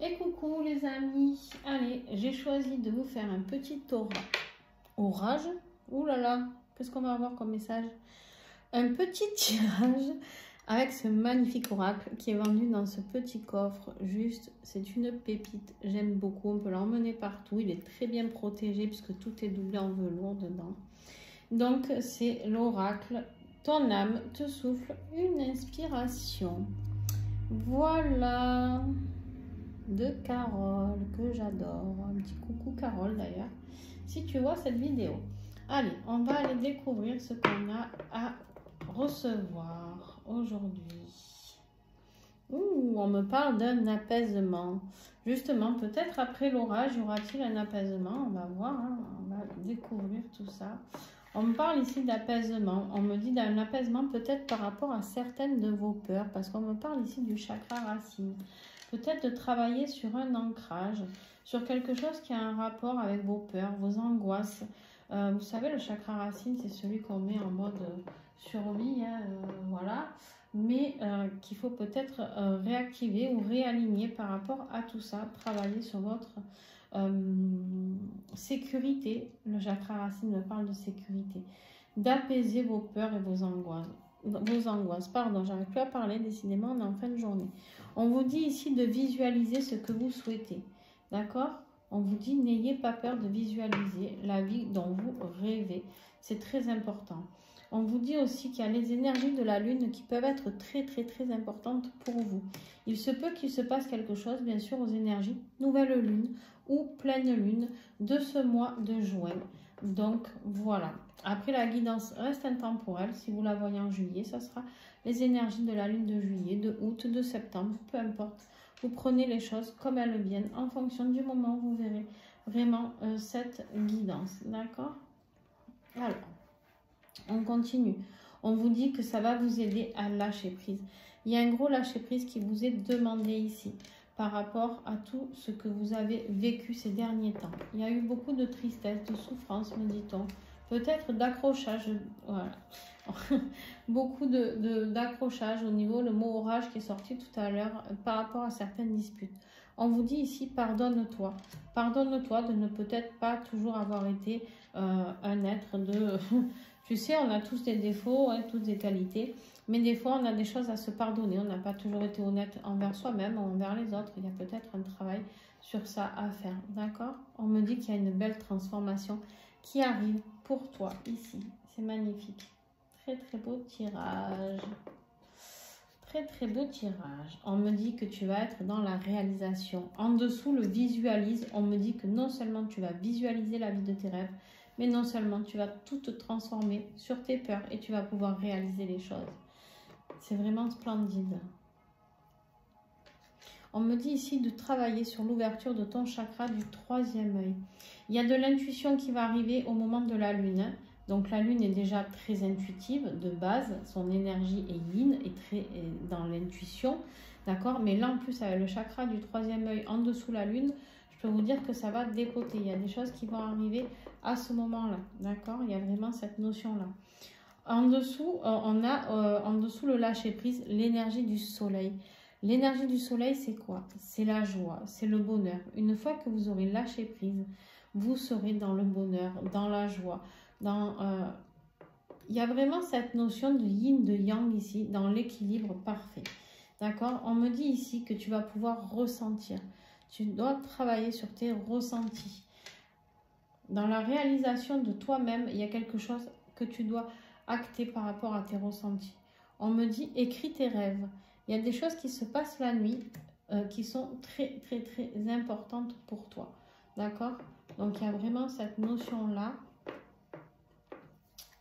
Et coucou les amis, allez, j'ai choisi de vous faire un petit orage. Ouh là là, qu'est-ce qu'on va avoir comme message? Un petit tirage avec ce magnifique oracle qui est vendu dans ce petit coffre. Juste, c'est une pépite, j'aime beaucoup, on peut l'emmener partout. Il est très bien protégé puisque tout est doublé en velours dedans. Donc c'est l'oracle, ton âme te souffle une inspiration. Voilà, de Carole, que j'adore. Un petit coucou Carole d'ailleurs, si tu vois cette vidéo. Allez, on va aller découvrir ce qu'on a à recevoir aujourd'hui. Ouh, on me parle d'un apaisement. Justement, peut-être après l'orage, y aura-t-il un apaisement? On va voir, hein, on va découvrir tout ça. On me parle ici d'apaisement. On me dit d'un apaisement peut-être par rapport à certaines de vos peurs, parce qu'on me parle ici du chakra racine. Peut-être de travailler sur un ancrage, sur quelque chose qui a un rapport avec vos peurs, vos angoisses. Vous savez, le chakra racine, c'est celui qu'on met en mode survie, hein, voilà. Mais qu'il faut peut-être réactiver ou réaligner par rapport à tout ça. Travailler sur votre sécurité. Le chakra racine me parle de sécurité. D'apaiser vos peurs et vos angoisses. Pardon, j'arrive plus à parler, décidément, on est en fin de journée. On vous dit ici de visualiser ce que vous souhaitez. D'accord? On vous dit, n'ayez pas peur de visualiser la vie dont vous rêvez. C'est très important. On vous dit aussi qu'il y a les énergies de la lune qui peuvent être très importantes pour vous. Il se peut qu'il se passe quelque chose, bien sûr, aux énergies nouvelle lune ou pleine lune de ce mois de juin. Donc, voilà. Après, la guidance reste intemporelle. Si vous la voyez en juillet, ça sera les énergies de la lune de juillet, de août, de septembre, peu importe. Vous prenez les choses comme elles viennent. En fonction du moment, vous verrez vraiment cette guidance. D'accord? Alors, on continue. On vous dit que ça va vous aider à lâcher prise. Il y a un gros lâcher prise qui vous est demandé ici par rapport à tout ce que vous avez vécu ces derniers temps. Il y a eu beaucoup de tristesse, de souffrance, me dit-on. Peut-être d'accrochage, voilà. Beaucoup d'accrochage au niveau, le mot orage qui est sorti tout à l'heure par rapport à certaines disputes. On vous dit ici, pardonne-toi. Pardonne-toi de ne peut-être pas toujours avoir été un être de... Tu sais, on a tous des défauts, hein, tous des qualités, mais des fois, on a des choses à se pardonner. On n'a pas toujours été honnête envers soi-même, envers les autres. Il y a peut-être un travail sur ça à faire, d'accord? On me dit qu'il y a une belle transformation qui arrive pour toi ici. C'est magnifique. Très beau tirage. Très beau tirage. On me dit que tu vas être dans la réalisation. En dessous, le visualise. On me dit que non seulement tu vas visualiser la vie de tes rêves, mais non seulement tu vas tout te transformer sur tes peurs et tu vas pouvoir réaliser les choses. C'est vraiment splendide. On me dit ici de travailler sur l'ouverture de ton chakra du troisième œil. Il y a de l'intuition qui va arriver au moment de la lune. Donc la lune est déjà très intuitive de base. Son énergie est yin, est très dans l'intuition. D'accord? Mais là en plus avec le chakra du troisième œil en dessous la lune, je peux vous dire que ça va dépoter. Il y a des choses qui vont arriver à ce moment-là. D'accord? Il y a vraiment cette notion-là. En dessous, on a en dessous le lâcher-prise, l'énergie du soleil. L'énergie du soleil, c'est quoi? C'est la joie, c'est le bonheur. Une fois que vous aurez lâché prise, vous serez dans le bonheur, dans la joie. Il y a vraiment cette notion de yin, de yang ici, dans l'équilibre parfait. D'accord? On me dit ici que tu vas pouvoir ressentir. Tu dois travailler sur tes ressentis. Dans la réalisation de toi-même, il y a quelque chose que tu dois acter par rapport à tes ressentis. On me dit, écris tes rêves. Il y a des choses qui se passent la nuit qui sont très importantes pour toi. D'accord? Donc, il y a vraiment cette notion-là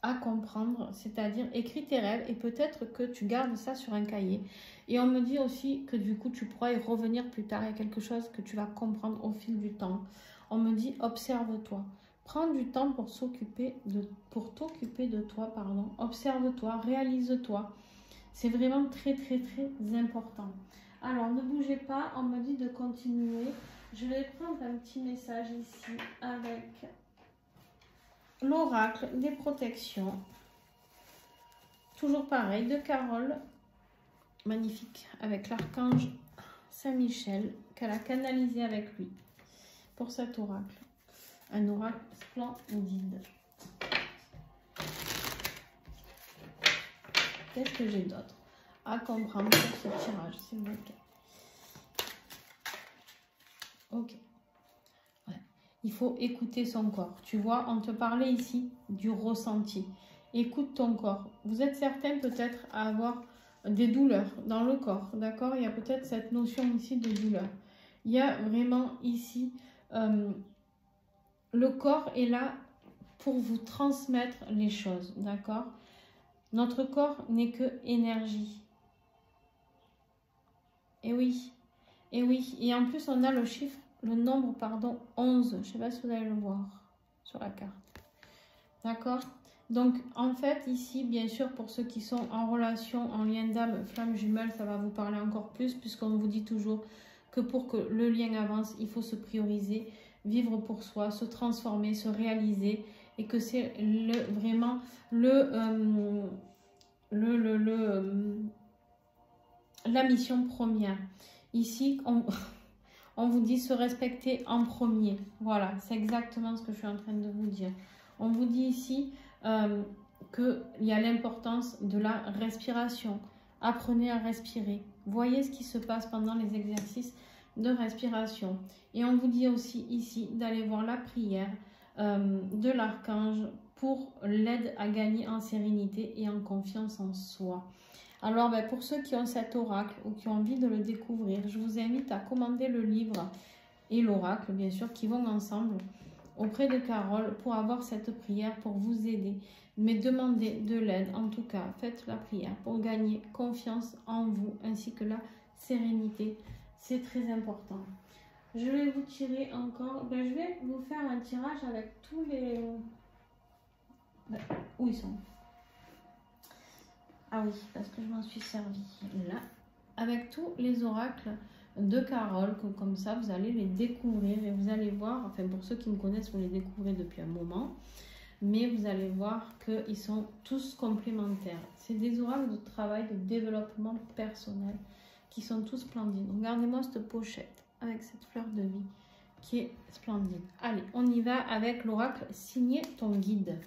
à comprendre, c'est-à-dire écris tes rêves et peut-être que tu gardes ça sur un cahier. Et on me dit aussi que du coup, tu pourras y revenir plus tard. Il y a quelque chose que tu vas comprendre au fil du temps. On me dit, observe-toi. Prends du temps pour t'occuper de toi, pardon. Observe-toi, réalise-toi. C'est vraiment très important. Alors, ne bougez pas, on me dit de continuer. Je vais prendre un petit message ici avec l'oracle des protections. Toujours pareil, de Carole. Magnifique, avec l'archange Saint-Michel qu'elle a canalisé avec lui pour cet oracle. Un oracle splendide. Qu'est-ce que j'ai d'autre à comprendre sur ce tirage, s'il vous plaît? Ok. Ouais. Il faut écouter son corps. Tu vois, on te parlait ici du ressenti. Écoute ton corps. Vous êtes certains peut-être à avoir des douleurs dans le corps, d'accord? Il y a peut-être cette notion ici de douleur. Il y a vraiment ici, le corps est là pour vous transmettre les choses, d'accord? Notre corps n'est que énergie. Et oui, et oui. Et en plus, on a le chiffre, le nombre, pardon, 11. Je ne sais pas si vous allez le voir sur la carte. D'accord? Donc, en fait, ici, bien sûr, pour ceux qui sont en relation, en lien d'âme, flamme jumelle, ça va vous parler encore plus, puisqu'on vous dit toujours que pour que le lien avance, il faut se prioriser, vivre pour soi, se transformer, se réaliser, et que c'est vraiment la mission première. Ici, on vous dit se respecter en premier. Voilà, c'est exactement ce que je suis en train de vous dire. On vous dit ici qu'il y a l'importance de la respiration. Apprenez à respirer. Voyez ce qui se passe pendant les exercices de respiration. Et on vous dit aussi ici d'aller voir la prière de l'archange pour l'aide à gagner en sérénité et en confiance en soi. Alors, pour ceux qui ont cet oracle ou qui ont envie de le découvrir, je vous invite à commander le livre et l'oracle, bien sûr, qui vont ensemble auprès de Carole pour avoir cette prière pour vous aider. Mais demandez de l'aide, en tout cas, faites la prière pour gagner confiance en vous ainsi que la sérénité. C'est très important. Je vais vous tirer encore, je vais vous faire un tirage avec tous les... Où ils sont? Ah oui, parce que je m'en suis servi là. Avec tous les oracles de Carole, comme ça vous allez les découvrir et vous allez voir, enfin pour ceux qui me connaissent, vous les découvrez depuis un moment, mais vous allez voir qu'ils sont tous complémentaires. C'est des oracles de travail, de développement personnel qui sont tous splendides. Regardez-moi cette pochette avec cette fleur de vie qui est splendide. Allez, on y va avec l'oracle signé ton guide.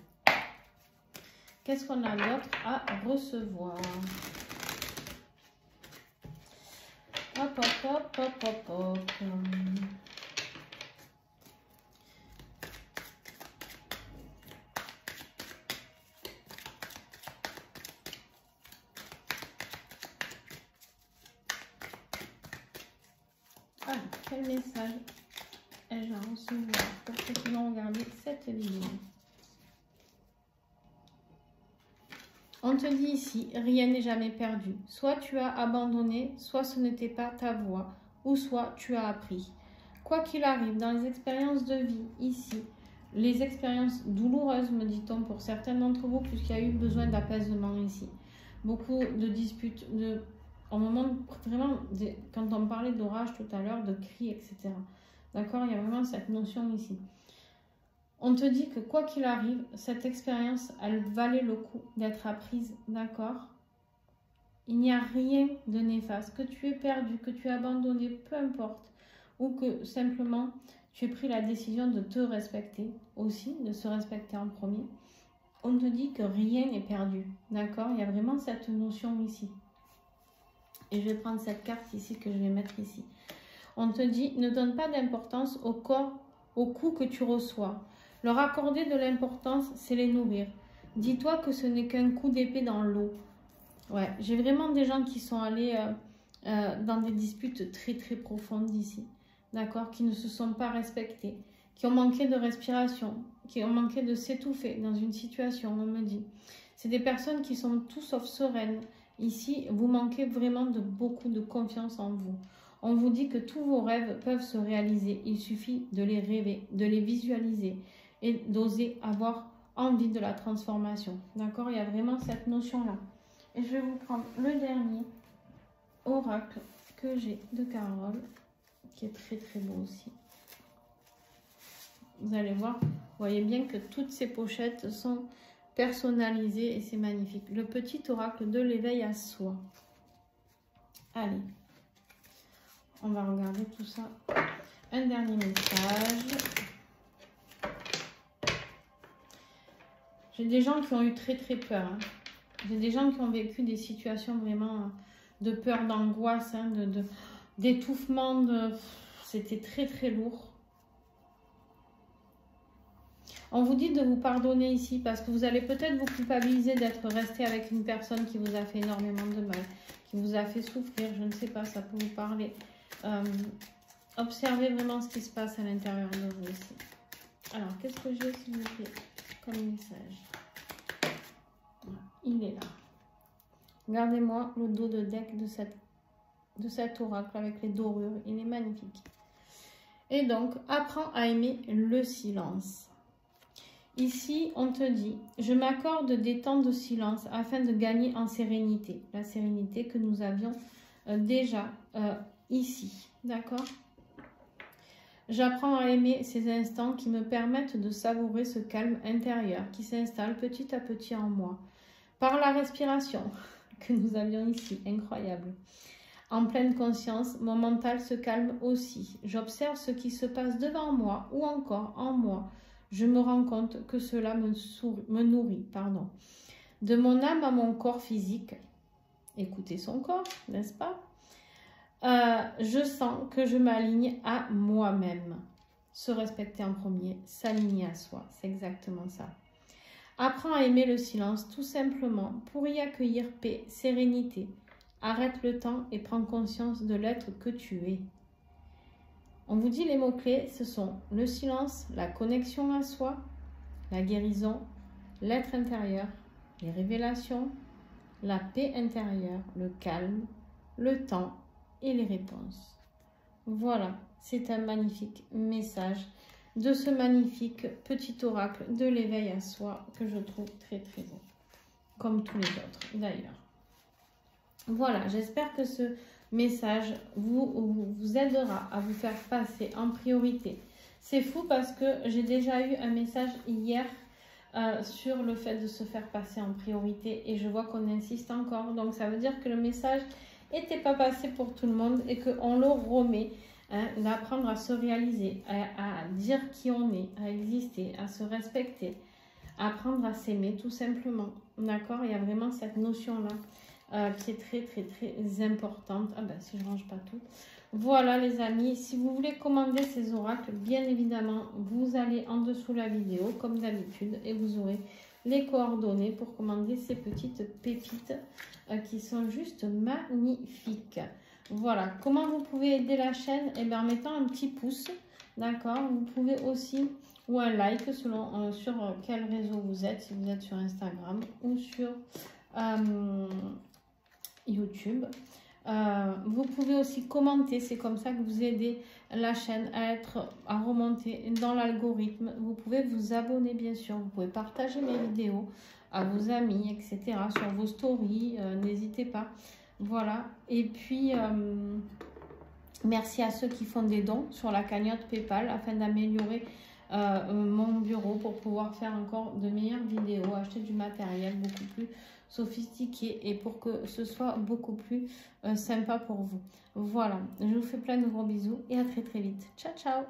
Qu'est-ce qu'on a d'autre à recevoir? Hop, hop, hop, hop, hop, hop. Ah, quel message ai-je à recevoir pour ceux qui vont regarder cette vidéo? On te dit ici, rien n'est jamais perdu. Soit tu as abandonné, soit ce n'était pas ta voie, ou soit tu as appris. Quoi qu'il arrive, dans les expériences de vie, ici, les expériences douloureuses, me dit-on, pour certains d'entre vous, puisqu'il y a eu besoin d'apaisement ici. Beaucoup de disputes, au moment vraiment, quand on parlait d'orage tout à l'heure, de cris, etc. D'accord? Il y a vraiment cette notion ici. On te dit que quoi qu'il arrive, cette expérience, elle valait le coup d'être apprise, d'accord? Il n'y a rien de néfaste, que tu aies perdu, que tu aies abandonné, peu importe, ou que simplement tu aies pris la décision de te respecter aussi, de se respecter en premier. On te dit que rien n'est perdu, d'accord? Il y a vraiment cette notion ici. Et je vais prendre cette carte ici que je vais mettre ici. On te dit, ne donne pas d'importance au coup que tu reçois. Leur accorder de l'importance, c'est les nourrir. Dis-toi que ce n'est qu'un coup d'épée dans l'eau. Ouais, j'ai vraiment des gens qui sont allés dans des disputes très très profondes ici. D'accord? Qui ne se sont pas respectés. Qui ont manqué de respiration. Qui ont manqué de s'étouffer dans une situation, on me dit. C'est des personnes qui sont tout sauf sereines. Ici, vous manquez vraiment de beaucoup de confiance en vous. On vous dit que tous vos rêves peuvent se réaliser. Il suffit de les rêver, de les visualiser et d'oser avoir envie de la transformation. D'accord? Il y a vraiment cette notion-là. Et je vais vous prendre le dernier oracle que j'ai de Carole, qui est très très beau aussi. Vous allez voir, vous voyez bien que toutes ces pochettes sont personnalisées et c'est magnifique. Le petit oracle de l'éveil à soi. Allez. On va regarder tout ça. Un dernier message. J'ai des gens qui ont eu très très peur. Hein. J'ai des gens qui ont vécu des situations vraiment de peur, d'angoisse, hein, d'étouffement. C'était très très lourd. On vous dit de vous pardonner ici parce que vous allez peut-être vous culpabiliser d'être resté avec une personne qui vous a fait énormément de mal, qui vous a fait souffrir. Je ne sais pas, ça peut vous parler. Observez vraiment ce qui se passe à l'intérieur de vous ici. Alors, qu'est-ce que j'ai s'il vous plaît comme message? Voilà, il est là. Regardez-moi le dos de deck de cet oracle avec les dorures. Il est magnifique. Et donc, apprends à aimer le silence. Ici, on te dit, je m'accorde des temps de silence afin de gagner en sérénité. La sérénité que nous avions déjà ici. D'accord? J'apprends à aimer ces instants qui me permettent de savourer ce calme intérieur qui s'installe petit à petit en moi. Par la respiration que nous avions ici, incroyable. En pleine conscience, mon mental se calme aussi. J'observe ce qui se passe devant moi ou encore en moi. Je me rends compte que cela me nourrit. De mon âme à mon corps physique. Écoutez son corps, n'est-ce pas? Je sens que je m'aligne à moi-même. Se respecter en premier, s'aligner à soi. C'est exactement ça. Apprends à aimer le silence tout simplement pour y accueillir paix, sérénité. Arrête le temps et prends conscience de l'être que tu es. On vous dit les mots-clés, ce sont le silence, la connexion à soi, la guérison, l'être intérieur, les révélations, la paix intérieure, le calme, le temps et les réponses. Voilà, c'est un magnifique message de ce magnifique petit oracle de l'éveil à soi que je trouve très très beau, comme tous les autres d'ailleurs. Voilà, j'espère que ce message vous aidera à vous faire passer en priorité. C'est fou parce que j'ai déjà eu un message hier sur le fait de se faire passer en priorité et je vois qu'on insiste encore. Donc ça veut dire que le message n'était pas passé pour tout le monde et qu'on le remet, hein, d'apprendre à se réaliser, à dire qui on est, à exister, à se respecter, à apprendre à s'aimer tout simplement. D'accord? Il y a vraiment cette notion-là. Qui est très très très importante. Ah ben si je range pas tout. Voilà les amis, si vous voulez commander ces oracles, bien évidemment, vous allez en dessous de la vidéo comme d'habitude et vous aurez les coordonnées pour commander ces petites pépites qui sont juste magnifiques. Voilà, comment vous pouvez aider la chaîne? Eh bien en mettant un petit pouce, d'accord? Vous pouvez aussi, ou un like selon sur quel réseau vous êtes, si vous êtes sur Instagram ou sur YouTube. Vous pouvez aussi commenter, c'est comme ça que vous aidez la chaîne à remonter dans l'algorithme. Vous pouvez vous abonner bien sûr, vous pouvez partager mes vidéos à vos amis, etc. sur vos stories, n'hésitez pas. Voilà, et puis merci à ceux qui font des dons sur la cagnotte PayPal afin d'améliorer mon bureau pour pouvoir faire encore de meilleures vidéos, acheter du matériel beaucoup plus sophistiqué et pour que ce soit beaucoup plus sympa pour vous. Voilà, je vous fais plein de gros bisous et à très très vite. Ciao ciao.